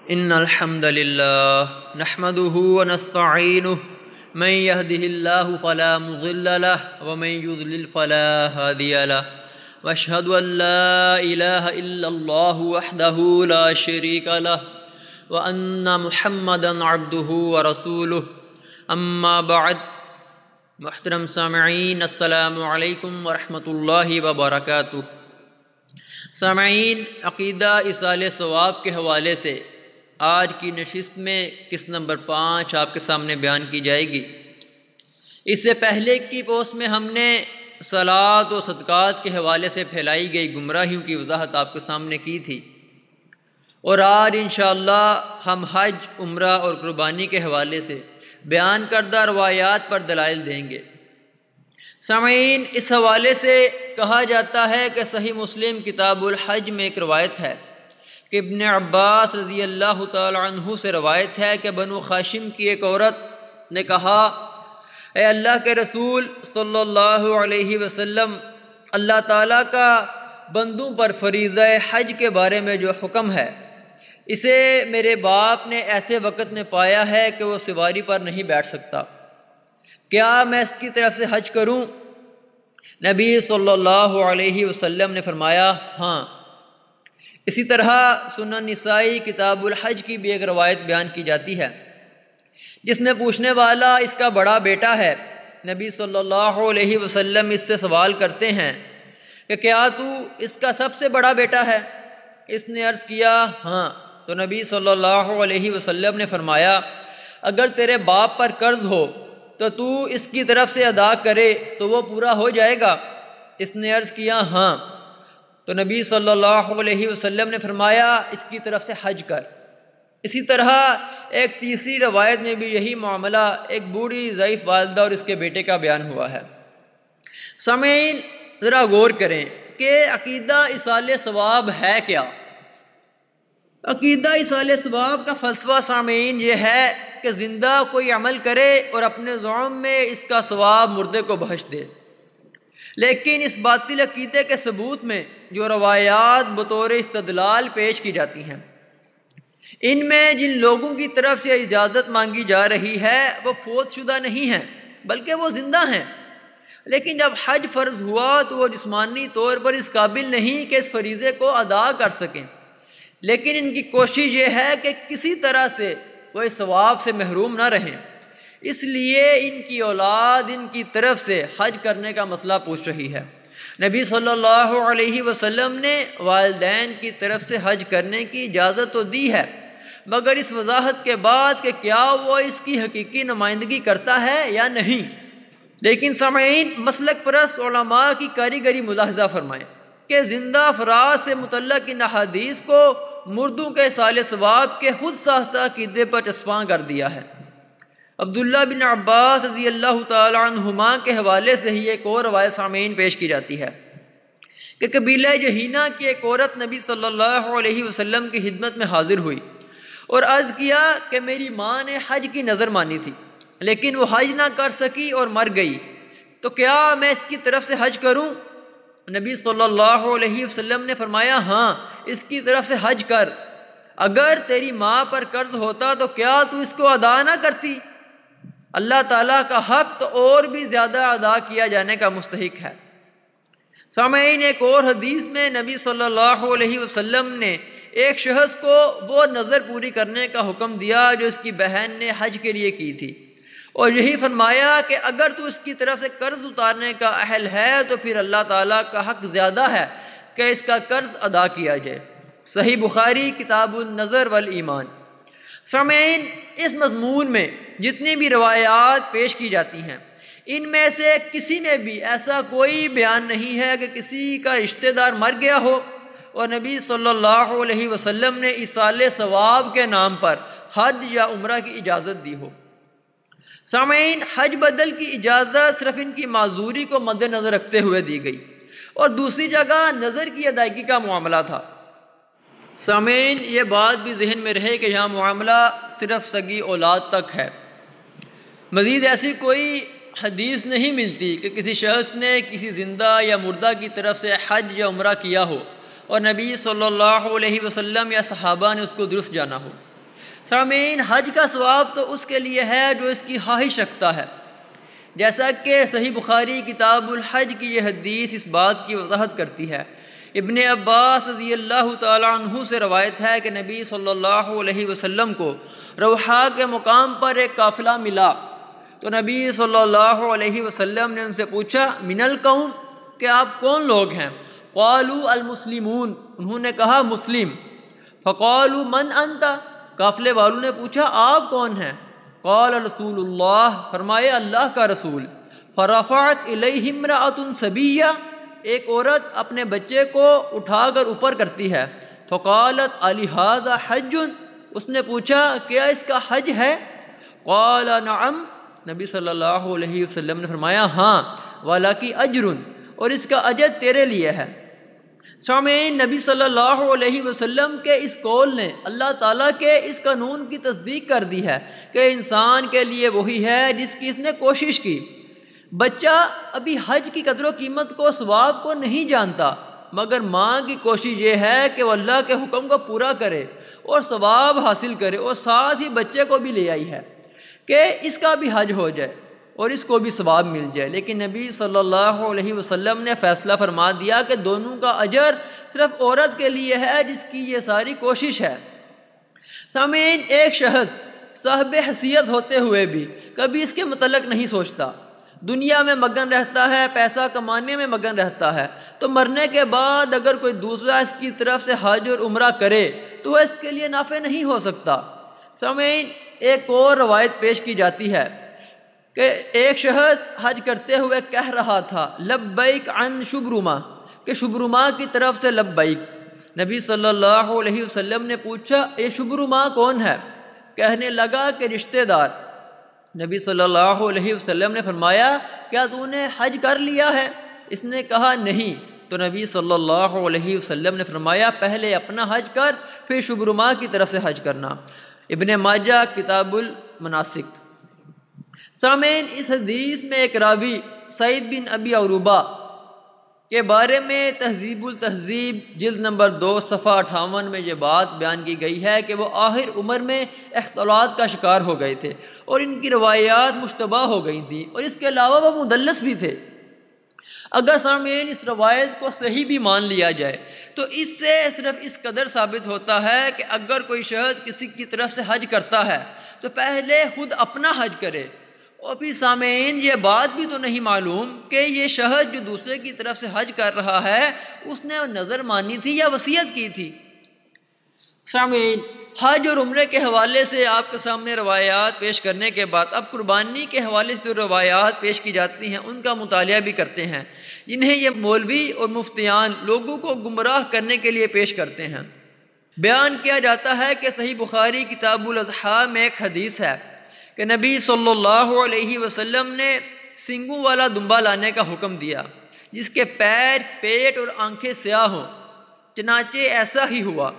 ان الحمد للہ نحمده ونستعینه من يهده الله فلا مضل له ومن يضلل فلا هادي له واشهد ان لا اله الا الله وحده لا شريك له وان محمدا عبده ورسوله اما بعد۔ محترم سامعین، السلام علیکم ورحمۃ اللہ وبرکاتہ۔ سامعین، عقیدہ ایصال ثواب کے حوالے سے آج کی نشست میں قسط نمبر 5 آپ کے سامنے بیان کی جائے گی۔ اس سے پہلے کی پوسٹ میں ہم نے صلات و صدقات کے حوالے سے پھیلائی گئی گمراہیوں کی وضاحت آپ کے سامنے کی تھی، اور آج انشاءاللہ ہم حج، عمرہ اور قربانی کے حوالے سے بیان کردہ روایات پر دلائل دیں گے۔ سامعین، اس حوالے سے کہا جاتا ہے کہ صحیح مسلم کتاب الحج میں ایک روایت ہے کہ ابن عباس رضی اللہ تعالی عنہ سے روایت ہے کہ بنو خاشم کی ایک عورت نے کہا، اے اللہ کے رسول صلی اللہ علیہ وسلم، اللہ تعالیٰ کا بندوں پر فریضہ حج کے بارے میں جو حکم ہے، اسے میرے باپ نے ایسے وقت میں پایا ہے کہ وہ سواری پر نہیں بیٹھ سکتا، کیا میں اس کی طرف سے حج کروں؟ نبی صلی اللہ علیہ وسلم نے فرمایا، ہاں۔ اسی طرح سنن نسائی کتاب الحج کی بھی ایک روایت بیان کی جاتی ہے جس میں پوچھنے والا اس کا بڑا بیٹا ہے۔ نبی صلی اللہ علیہ وسلم اس سے سوال کرتے ہیں کہ کیا تو اس کا سب سے بڑا بیٹا ہے؟ اس نے عرض کیا، ہاں۔ تو نبی صلی اللہ علیہ وسلم نے فرمایا، اگر تیرے باپ پر قرض ہو تو تو اس کی طرف سے ادا کرے تو وہ پورا ہو جائے گا؟ اس نے عرض کیا، ہاں۔ تو نبی صلی اللہ علیہ وسلم نے فرمایا، اس کی طرف سے حج کر۔ اسی طرح ایک تیسری روایت میں بھی یہی معاملہ ایک بوڑھی ضعیف والدہ اور اس کے بیٹے کا بیان ہوا ہے۔ سامعین، ذرا غور کریں کہ عقیدہ ایصال ثواب ہے کیا؟ عقیدہ ایصال ثواب کا فلسفہ سامعین یہ ہے کہ زندہ کوئی عمل کرے اور اپنے زعم میں اس کا ثواب مردے کو بخش دے، لیکن اس باطل عقیدے کے ثبوت میں جو روایات بطور استدلال پیش کی جاتی ہیں، ان میں جن لوگوں کی طرف سے اجازت مانگی جا رہی ہے وہ فوت شدہ نہیں ہیں بلکہ وہ زندہ ہیں، لیکن جب حج فرض ہوا تو وہ جسمانی طور پر اس قابل نہیں کہ اس فریضے کو ادا کر سکیں، لیکن ان کی کوشش یہ ہے کہ کسی طرح سے وہ اس ثواب سے محروم نہ رہیں، اس لیے ان کی اولاد ان کی طرف سے حج کرنے کا مسئلہ پوچھ رہی ہے۔ نبی صلی اللہ علیہ وسلم نے والدین کی طرف سے حج کرنے کی اجازت تو دی ہے، مگر اس وضاحت کے بعد کہ کیا وہ اس کی حقیقی نمائندگی کرتا ہے یا نہیں۔ لیکن سامعین، مسلک پرست علماء کی کاریگری ملاحظہ فرمائیں کہ زندہ افراد سے متعلق ان احادیث کو مردوں کے ایصال ثواب کے خود ساختہ عقیدے پر چسپاں کر دیا ہے۔ عبداللہ بن عباس رضی اللہ تعالی عنہما کے حوالے سے ہی ایک اور روایت سامعین پیش کی جاتی ہے کہ قبیلہ جہینہ کی ایک عورت نبی صلی اللہ علیہ وسلم کی خدمت میں حاضر ہوئی اور عرض کیا کہ میری ماں نے حج کی نظر مانی تھی لیکن وہ حج نہ کر سکی اور مر گئی، تو کیا میں اس کی طرف سے حج کروں؟ نبی صلی اللہ علیہ وسلم نے فرمایا، ہاں، اس کی طرف سے حج کر۔ اگر تیری ماں پر قرض ہوتا تو کیا تو اس کو ادا نہ کرتی؟ اللہ تعالیٰ کا حق تو اور بھی زیادہ ادا کیا جانے کا مستحق ہے۔ سامعین، ایک اور حدیث میں نبی صلی اللہ علیہ وسلم نے ایک شخص کو وہ نظر پوری کرنے کا حکم دیا جو اس کی بہن نے حج کے لیے کی تھی، اور یہی فرمایا کہ اگر تو اس کی طرف سے قرض اتارنے کا اہل ہے تو پھر اللہ تعالیٰ کا حق زیادہ ہے کہ اس کا قرض ادا کیا جائے۔ صحیح بخاری کتاب النظر والایمان۔ سامعین، اس مضمون میں جتنی بھی روایات پیش کی جاتی ہیں، ان میں سے کسی میں بھی ایسا کوئی بیان نہیں ہے کہ کسی کا رشتہ دار مر گیا ہو اور نبی صلی اللہ علیہ وسلم نے ایصال ثواب کے نام پر حج یا عمرہ کی اجازت دی ہو۔ سامعین، حج بدل کی اجازت صرف ان کی معذوری کو مد نظر رکھتے ہوئے دی گئی، اور دوسری جگہ نظر کی ادائیگی کا معاملہ تھا۔ سامعین، یہ بات بھی ذہن میں رہے کہ یہاں معاملہ صرف سگی اولاد تک ہے، مزید ایسی کوئی حدیث نہیں ملتی کہ کسی شخص نے کسی زندہ یا مردہ کی طرف سے حج یا عمرہ کیا ہو اور نبی صلی اللہ علیہ وسلم یا صحابہ نے اس کو درست جانا ہو۔ سامعین، حج کا ثواب تو اس کے لیے ہے جو اس کی خواہش رکھتا ہے، جیسا کہ صحیح بخاری کتاب الحج کی یہ حدیث اس بات کی وضاحت کرتی ہے۔ ابن عباس رضی اللہ تعالیٰ عنہ سے روایت ہے کہ نبی صلی اللہ علیہ وسلم کو روحا کے مقام پر ایک قافلہ ملا، تو نبی صلی اللہ علیہ وسلم نے ان سے پوچھا من القوم، کہ آپ کون لوگ ہیں؟ قالوا المسلمون، انہوں نے کہا مسلم۔ فقالوا من انت، قافلے والوں نے پوچھا آپ کون ہیں؟ قال رسول اللہ، فرمایا اللہ کا رسول۔ فرفعت الیہ امرأۃ صبیہ، ایک عورت اپنے بچے کو اٹھا کر اوپر کرتی ہے۔ فقالت الہذا حج، اس نے پوچھا کیا اس کا حج ہے؟ قال نعم، نبی صلی اللہ علیہ وسلم نے فرمایا ہاں، ولکی اجر، اور اس کا اجر تیرے لیے ہے۔ سامعین، نبی صلی اللہ علیہ وسلم کے اس قول نے اللہ تعالیٰ کے اس قانون کی تصدیق کر دی ہے کہ انسان کے لیے وہی ہے جس کی اس نے کوشش کی۔ بچہ ابھی حج کی قدر و قیمت کو، ثواب کو نہیں جانتا، مگر ماں کی کوشش یہ ہے کہ وہ اللہ کے حکم کو پورا کرے اور ثواب حاصل کرے، اور ساتھ ہی بچے کو بھی لے آئی ہے کہ اس کا بھی حج ہو جائے اور اس کو بھی ثواب مل جائے۔ لیکن نبی صلی اللہ علیہ وسلم نے فیصلہ فرما دیا کہ دونوں کا اجر صرف عورت کے لیے ہے جس کی یہ ساری کوشش ہے۔ سامعین، ایک شخص صاحب حیثیت ہوتے ہوئے بھی کبھی اس کے متعلق نہیں سوچتا، دنیا میں مگن رہتا ہے، پیسہ کمانے میں مگن رہتا ہے، تو مرنے کے بعد اگر کوئی دوسرا اس کی طرف سے حج اور عمرہ کرے تو وہ اس کے لیے نافع نہیں ہو سکتا۔ سامعین، ایک اور روایت پیش کی جاتی ہے کہ ایک شخص حج کرتے ہوئے کہہ رہا تھا لبیک عن شبرمہ، کہ شبرمہ کی طرف سے لبیک۔ نبی صلی اللہ علیہ وسلم نے پوچھا یہ شبرمہ کون ہے؟ کہنے لگا کہ رشتہ دار۔ نبی صلی اللہ علیہ وسلم نے فرمایا کیا تو نے حج کر لیا ہے؟ اس نے کہا نہیں، تو نبی صلی اللہ علیہ وسلم نے فرمایا پہلے اپنا حج کر، پھر شبرمہ کی طرف سے حج کرنا۔ ابن ماجہ کتاب المناسک۔ سامعین، اس حدیث میں ایک راوی سعید بن ابی عروبہ کے بارے میں تہذیب التہذیب جلد نمبر 2 صفحہ 58 میں یہ بات بیان کی گئی ہے کہ وہ آخر عمر میں اختلاط کا شکار ہو گئے تھے اور ان کی روایات مشتبہ ہو گئی تھیں، اور اس کے علاوہ وہ مدلس بھی تھے۔ اگر سامعین اس روایت کو صحیح بھی مان لیا جائے تو اس سے صرف اس قدر ثابت ہوتا ہے کہ اگر کوئی شخص کسی کی طرف سے حج کرتا ہے تو پہلے خود اپنا حج کرے، اور پھر سامعین یہ بات بھی تو نہیں معلوم کہ یہ شخص جو دوسرے کی طرف سے حج کر رہا ہے اس نے نظر مانی تھی یا وصیت کی تھی۔ سامعین، حج اور عمرے کے حوالے سے آپ کے سامنے روایات پیش کرنے کے بعد اب قربانی کے حوالے سے روایات پیش کی جاتی ہیں ان کا مطالعہ بھی کرتے ہیں، جنہیں یہ مولوی اور مفتیان لوگوں کو گمراہ کرنے کے لیے پیش کرتے ہیں۔ بیان کیا جاتا ہے کہ صحیح بخاری کتاب الاضحیٰ میں ایک حدیث ہے کہ نبی صلی اللہ علیہ وسلم نے سنگوں والا دمبا لانے کا حکم دیا جس کے پیر، پیٹ اور آنکھیں سیاہ ہوں۔ چنانچہ ایسا ہی ہوا،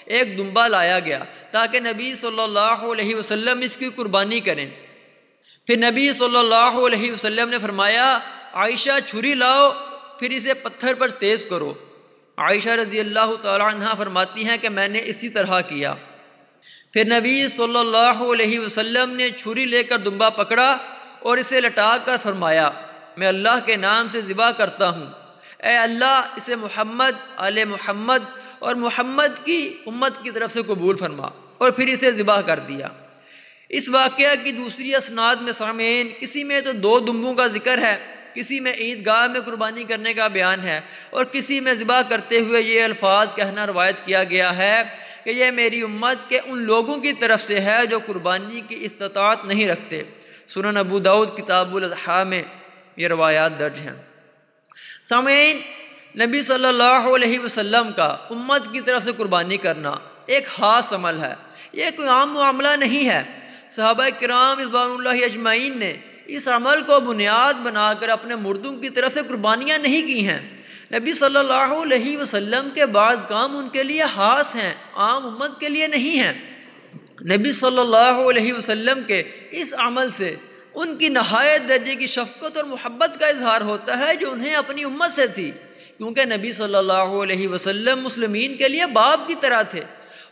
ایک دمبا لایا گیا تاکہ نبی صلی اللہ علیہ وسلم اس کی قربانی کریں۔ پھر نبی صلی اللہ علیہ وسلم نے فرمایا عائشہ چھری لاؤ، پھر اسے پتھر پر تیز کرو۔ عائشہ رضی اللہ تعالی عنہا فرماتی ہیں کہ میں نے اسی طرح کیا۔ پھر نبی صلی اللہ علیہ وسلم نے چھری لے کر دمبا پکڑا اور اسے لٹا کر فرمایا میں اللہ کے نام سے ذبح کرتا ہوں، اے اللہ اسے محمد، آل محمد اور محمد کی امت کی طرف سے قبول فرما، اور پھر اسے ذبح کر دیا۔ اس واقعہ کی دوسری اسناد میں سامعین کسی میں تو 2 دمبوں کا ذکر ہے، کسی میں عیدگاہ میں قربانی کرنے کا بیان ہے، اور کسی میں ذبح کرتے ہوئے یہ الفاظ کہنا روایت کیا گیا ہے کہ یہ میری امت کے ان لوگوں کی طرف سے ہے جو قربانی کی استطاعت نہیں رکھتے۔ سنن ابو داؤد کتاب الاضحیٰ میں یہ روایات درج ہیں۔ سامعین، نبی صلی اللہ علیہ وسلم کا امت کی طرف سے قربانی کرنا ایک خاص عمل ہے، یہ کوئی عام معاملہ نہیں ہے۔ صحابہ کرام رضوان اللہ اجمعین نے اس عمل کو بنیاد بنا کر اپنے مردوں کی طرف سے قربانیاں نہیں کی ہیں۔ نبی صلی اللہ علیہ وسلم کے بعض کام ان کے لیے خاص ہیں، عام امت کے لیے نہیں ہیں۔ نبی صلی اللہ علیہ وسلم کے اس عمل سے ان کی نہایت درجے کی شفقت اور محبت کا اظہار ہوتا ہے جو انہیں اپنی امت سے تھی، کیونکہ نبی صلی اللہ علیہ وسلم مسلمین کے لیے باپ کی طرح تھے،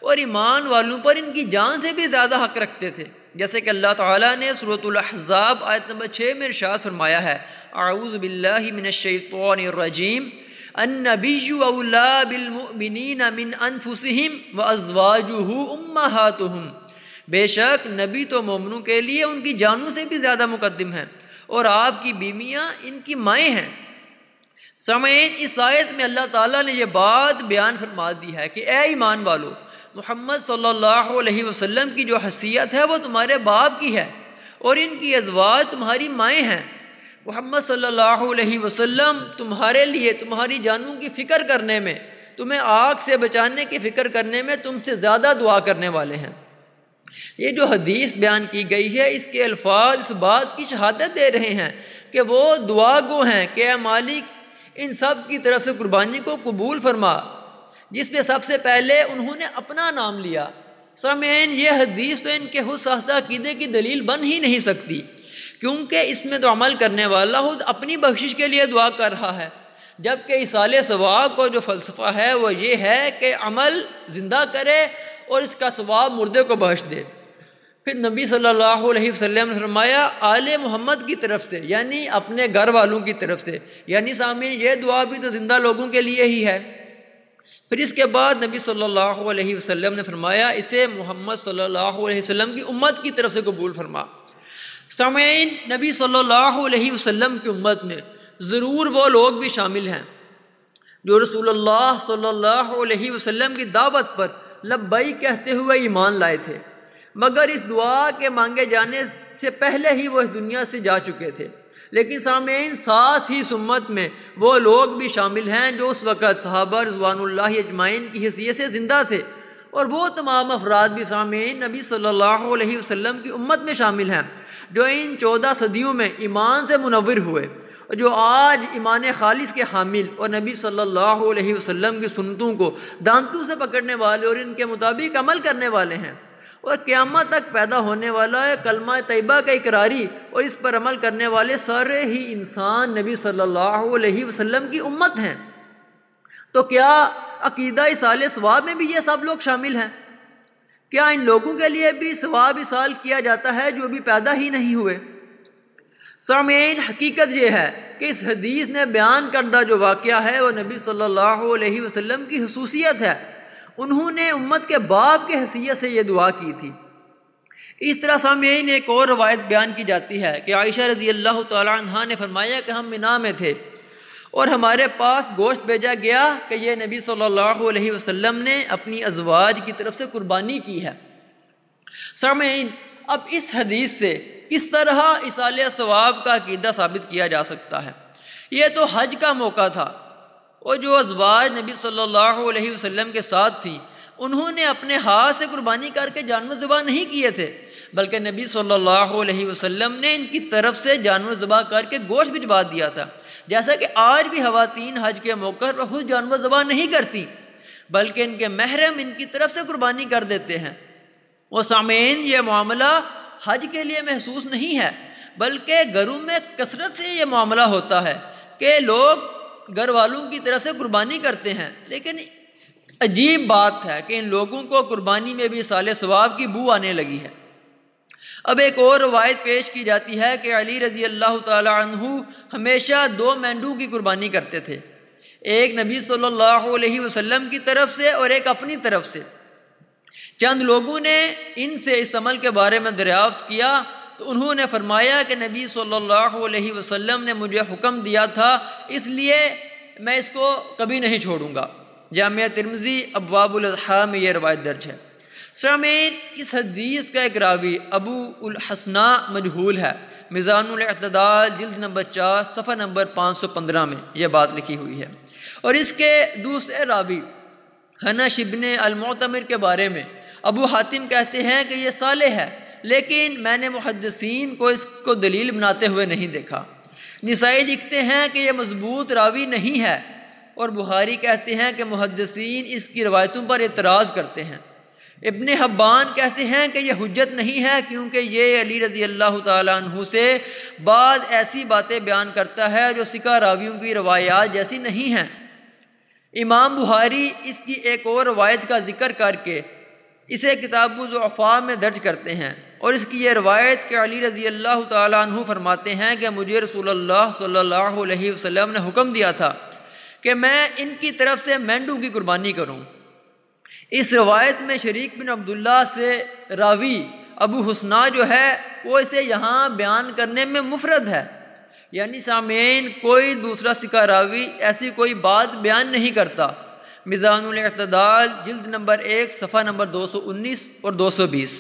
اور ایمان والوں پر ان کی جان سے بھی زیادہ حق رکھتے تھے، جیسے کہ اللہ تعالیٰ نے سورۃ الاحزاب آیت نمبر 6 میں ارشاد فرمایا ہے، اعوذ باللہ من الشیطان الرجیم، النبی اولیٰ بالمؤمنین من انفسہم وازواجہ امہاتہم، بے شک نبی تو مومنوں کے لیے ان کی جانوں سے بھی زیادہ مقدم ہیں اور آپ کی بیویاں ان کی مائیں ہیں۔ سامعین، اس آیت میں اللہ تعالیٰ نے یہ بات بیان فرما دی ہے کہ اے ایمان والو، محمد صلی اللہ علیہ وسلم کی جو حیثیت ہے وہ تمہارے باپ کی ہے اور ان کی ازواج تمہاری مائیں ہیں۔ محمد صلی اللہ علیہ وسلم تمہارے لیے تمہاری جانوں کی فکر کرنے میں، تمہیں آگ سے بچانے کی فکر کرنے میں تم سے زیادہ دعا کرنے والے ہیں۔ یہ جو حدیث بیان کی گئی ہے، اس کے الفاظ اس بات کی شہادت دے رہے ہیں کہ وہ دعا گو ہیں کہ اے مالک، ان سب کی طرف سے قربانی کو قبول فرما، جس میں سب سے پہلے انہوں نے اپنا نام لیا۔ سامعین، یہ حدیث تو ان کے خود ساختہ عقیدے کی دلیل بن ہی نہیں سکتی، کیونکہ اس میں تو عمل کرنے والا خود اپنی بخشش کے لیے دعا کر رہا ہے، جبکہ ایصال ثواب کو جو فلسفہ ہے وہ یہ ہے کہ عمل زندہ کرے اور اس کا ثواب مردے کو بخش دے۔ پھر نبی صلی اللہ علیہ وسلم نے فرمایا آل محمد کی طرف سے، یعنی اپنے گھر والوں کی طرف سے، یعنی سامعین یہ دعا بھی تو زندہ لوگوں کے لیے ہی ہے۔ پھر اس کے بعد نبی صلی اللہ علیہ وسلم نے فرمایا اسے محمد صلی اللہ علیہ وسلم کی امت کی طرف سے قبول فرما۔ سامعین، نبی صلی اللہ علیہ وسلم کی امت میں ضرور وہ لوگ بھی شامل ہیں جو رسول اللہ صلی اللہ علیہ وسلم کی دعوت پر لبیک کہتے ہوئے ایمان لائے تھے، مگر اس دعا کے مانگے جانے سے پہلے ہی وہ اس دنیا سے جا چکے تھے۔ لیکن سامعین، ساتھ ہی اس امت میں وہ لوگ بھی شامل ہیں جو اس وقت صحابہ رضوان اللہ اجمعین کی حیثیت سے زندہ تھے، اور وہ تمام افراد بھی سامعین نبی صلی اللہ علیہ وسلم کی امت میں شامل ہیں جو ان 14 صدیوں میں ایمان سے منور ہوئے، اور جو آج ایمان خالص کے حامل اور نبی صلی اللہ علیہ وسلم کی سنتوں کو دانتوں سے پکڑنے والے اور ان کے مطابق عمل کرنے والے ہیں، اور قیامت تک پیدا ہونے والا کلمہ طیبہ کا اقراری اور اس پر عمل کرنے والے سارے ہی انسان نبی صلی اللہ علیہ وسلم کی امت ہیں۔ تو کیا عقیدہ ایصال ثواب میں بھی یہ سب لوگ شامل ہیں؟ کیا ان لوگوں کے لیے بھی ثواب ایصال کیا جاتا ہے جو بھی پیدا ہی نہیں ہوئے؟ سامعین، حقیقت یہ ہے کہ اس حدیث نے بیان کردہ جو واقعہ ہے وہ نبی صلی اللہ علیہ وسلم کی خصوصیت ہے۔ انہوں نے امت کے باپ کے حیثیت سے یہ دعا کی تھی۔ اس طرح سامعین ایک اور روایت بیان کی جاتی ہے کہ عائشہ رضی اللہ تعالی عنہا نے فرمایا کہ ہم مینا میں تھے اور ہمارے پاس گوشت بھیجا گیا کہ یہ نبی صلی اللہ علیہ وسلم نے اپنی ازواج کی طرف سے قربانی کی ہے۔ سامعین، اب اس حدیث سے کس طرح ایصال ثواب کا عقیدہ ثابت کیا جا سکتا ہے؟ یہ تو حج کا موقع تھا، اور جو ازواج نبی صلی اللہ علیہ وسلم کے ساتھ تھیں انہوں نے اپنے ہاتھ سے قربانی کر کے جانور ذبح نہیں کیے تھے، بلکہ نبی صلی اللہ علیہ وسلم نے ان کی طرف سے جانور ذبح کر کے گوشت بھجوا دیا تھا، جیسا کہ آج بھی خواتین حج کے موقع پر خود جانور ذبح نہیں کرتی بلکہ ان کے محرم ان کی طرف سے قربانی کر دیتے ہیں۔ اور سامعین، یہ معاملہ حج کے لیے محسوس نہیں ہے بلکہ گھروں میں کثرت سے یہ معاملہ ہوتا ہے کہ لوگ گھر والوں کی طرف سے قربانی کرتے ہیں۔ لیکن عجیب بات ہے کہ ان لوگوں کو قربانی میں بھی ایصال ثواب کی بو آنے لگی ہے۔ اب ایک اور روایت پیش کی جاتی ہے کہ علی رضی اللہ تعالی عنہ ہمیشہ 2 مینڈوں کی قربانی کرتے تھے، ایک نبی صلی اللہ علیہ وسلم کی طرف سے اور ایک اپنی طرف سے۔ چند لوگوں نے ان سے اس عمل کے بارے میں دریافت کیا تو انہوں نے فرمایا کہ نبی صلی اللہ علیہ وسلم نے مجھے حکم دیا تھا، اس لیے میں اس کو کبھی نہیں چھوڑوں گا۔ جامعہ ترمذی ابواب الاضحیٰ میں یہ روایت درج ہے۔ سامعین، اس حدیث کا ایک راوی ابو الحسناء مجہول ہے۔ میزان الاعتدال جلد نمبر 4 صفحہ نمبر 515 میں یہ بات لکھی ہوئی ہے، اور اس کے دوسرے راوی حنش ابن المعتمر کے بارے میں ابو حاتم کہتے ہیں کہ یہ صالح ہے، لیکن میں نے محدثین کو اس کو دلیل بناتے ہوئے نہیں دیکھا۔ نسائی لکھتے ہیں کہ یہ مضبوط راوی نہیں ہے، اور بخاری کہتے ہیں کہ محدثین اس کی روایتوں پر اعتراض کرتے ہیں۔ ابن حبان کہتے ہیں کہ یہ حجت نہیں ہے کیونکہ یہ علی رضی اللہ تعالیٰ عنہ سے بعض ایسی باتیں بیان کرتا ہے جو ثقہ راویوں کی روایات جیسی نہیں ہیں۔ امام بخاری اس کی ایک اور روایت کا ذکر کر کے اسے کتاب الضعفاء میں درج کرتے ہیں، اور اس کی یہ روایت کہ علی رضی اللہ تعالیٰ عنہ فرماتے ہیں کہ مجھے رسول اللہ صلی اللہ علیہ وسلم نے حکم دیا تھا کہ میں ان کی طرف سے مینڈوں کی قربانی کروں۔ اس روایت میں شریک بن عبداللہ سے راوی ابو حسنہ جو ہے وہ اسے یہاں بیان کرنے میں مفرد ہے، یعنی سامعین کوئی دوسرا سکہ راوی ایسی کوئی بات بیان نہیں کرتا۔ میزان الاعتدال جلد نمبر 1 صفحہ نمبر 219 اور 220۔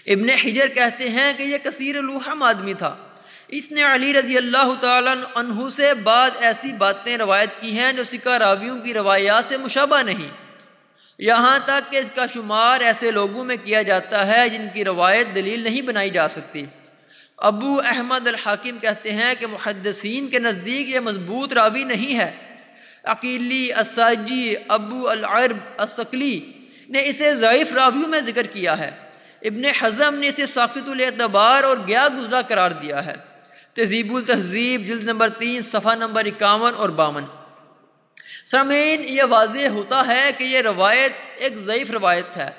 ابن حجر کہتے ہیں کہ یہ کثیر الوہم آدمی تھا، اس نے علی رضی اللہ تعالیٰ عنہ سے بعض ایسی باتیں روایت کی ہیں جو سکہ راویوں کی روایات سے مشابہ نہیں، یہاں تک کہ اس کا شمار ایسے لوگوں میں کیا جاتا ہے جن کی روایت دلیل نہیں بنائی جا سکتی۔ ابو احمد الحاکم کہتے ہیں کہ محدثین کے نزدیک یہ مضبوط راوی نہیں ہے۔ عقیلی، الساجی، ابو العرب الثقلی نے اسے ضعیف راویوں میں ذکر کیا ہے۔ ابن حزم نے اسے ساقط الاعتبار اور گیا گزرا قرار دیا ہے۔ تہذیب التہذیب جلد نمبر 3 صفحہ نمبر 51 اور 52۔ سامعین، یہ واضح ہوتا ہے کہ یہ روایت ایک ضعیف روایت ہے،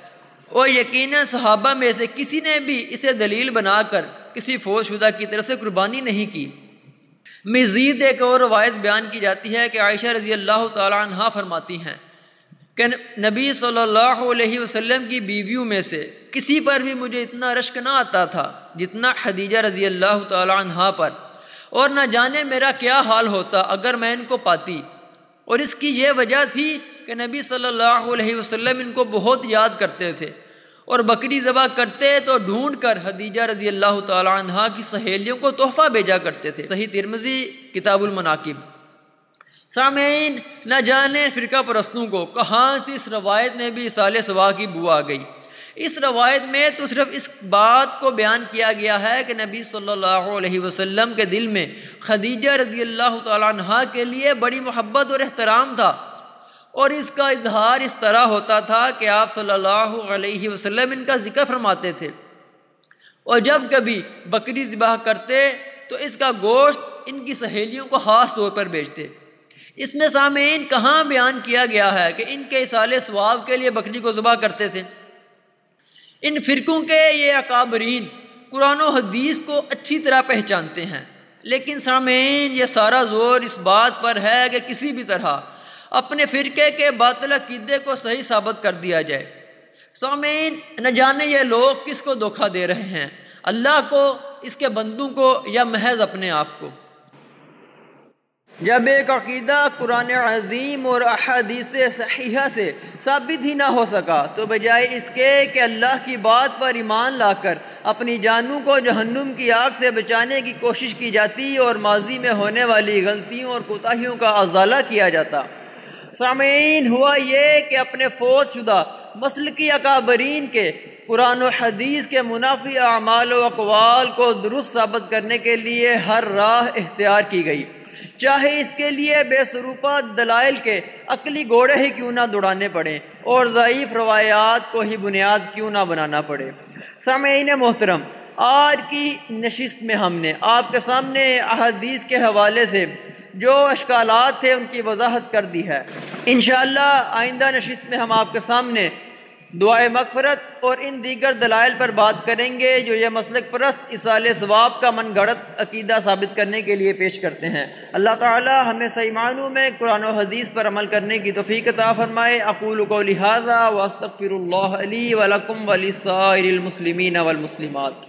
اور یقیناً صحابہ میں سے کسی نے بھی اسے دلیل بنا کر کسی فوت شدہ کی طرف سے قربانی نہیں کی۔ مزید ایک اور روایت بیان کی جاتی ہے کہ عائشہ رضی اللہ تعالیٰ عنہا فرماتی ہیں کہ نبی صلی اللہ علیہ وسلم کی بیویوں میں سے کسی پر بھی مجھے اتنا رشک نہ آتا تھا جتنا خدیجہ رضی اللہ تعالیٰ عنہا پر، اور نہ جانے میرا کیا حال ہوتا اگر میں ان کو پاتی، اور اس کی یہ وجہ تھی کہ نبی صلی اللہ علیہ وسلم ان کو بہت یاد کرتے تھے، اور بکری ذبح کرتے تو ڈھونڈ کر خدیجہ رضی اللہ تعالی عنہا کی سہیلیوں کو تحفہ بھیجا کرتے تھے۔ صحیح ترمذی کتاب المناقب۔ سامعین، نہ جانے فرقہ پرستوں کو کہاں سے اس روایت میں بھی اصال ثواب کی بو آ گئی۔ اس روایت میں تو صرف اس بات کو بیان کیا گیا ہے کہ نبی صلی اللہ علیہ وسلم کے دل میں خدیجہ رضی اللہ تعالیٰ عنہا کے لیے بڑی محبت اور احترام تھا، اور اس کا اظہار اس طرح ہوتا تھا کہ آپ صلی اللہ علیہ وسلم ان کا ذکر فرماتے تھے، اور جب کبھی بکری ذبح کرتے تو اس کا گوشت ان کی سہیلیوں کو خاص طور پر بیچتے۔ اس میں سامعین کہاں بیان کیا گیا ہے کہ ان کے اصال ثواب کے لیے بکری کو ذبح کرتے تھے؟ ان فرقوں کے یہ اکابرین قرآن و حدیث کو اچھی طرح پہچانتے ہیں، لیکن سامعین یہ سارا زور اس بات پر ہے کہ کسی بھی طرح اپنے فرقے کے باطل عقیدے کو صحیح ثابت کر دیا جائے۔ سامعین، نہ جانے یہ لوگ کس کو دھوکہ دے رہے ہیں، اللہ کو، اس کے بندوں کو، یا محض اپنے آپ کو۔ جب ایک عقیدہ قرآن عظیم اور احادیث صحیحہ سے ثابت ہی نہ ہو سکا تو بجائے اس کے کہ اللہ کی بات پر ایمان لا کر اپنی جانوں کو جہنم کی آگ سے بچانے کی کوشش کی جاتی اور ماضی میں ہونے والی غلطیوں اور کوتاہیوں کا ازالہ کیا جاتا۔ سامعین، ہوا یہ کہ اپنے فوت شدہ مسلکی اکابرین کے قرآن و حدیث کے منافی اعمال و اقوال کو درست ثابت کرنے کے لیے ہر راہ اختیار کی گئی، چاہے اس کے لیے بے سروپا دلائل کے عقلی گھوڑے ہی کیوں نہ دوڑانے پڑیں اور ضعیف روایات کو ہی بنیاد کیوں نہ بنانا پڑے۔ سامعین محترم، آج کی نشست میں ہم نے آپ کے سامنے احادیث کے حوالے سے جو اشکالات تھے ان کی وضاحت کر دی ہے۔ انشاءاللہ آئندہ نشست میں ہم آپ کے سامنے دعائے مغفرت اور ان دیگر دلائل پر بات کریں گے جو یہ مسلک پرست اصال ثواب کا من گھڑت عقیدہ ثابت کرنے کے لیے پیش کرتے ہیں۔ اللہ تعالی ہمیں صحیح معنوں میں قرآن و حدیث پر عمل کرنے کی توفیق عطا فرمائے۔ اقول قولی ھذا واستغفر اللہ لی ولکم ولسائر المسلمین والمسلمات۔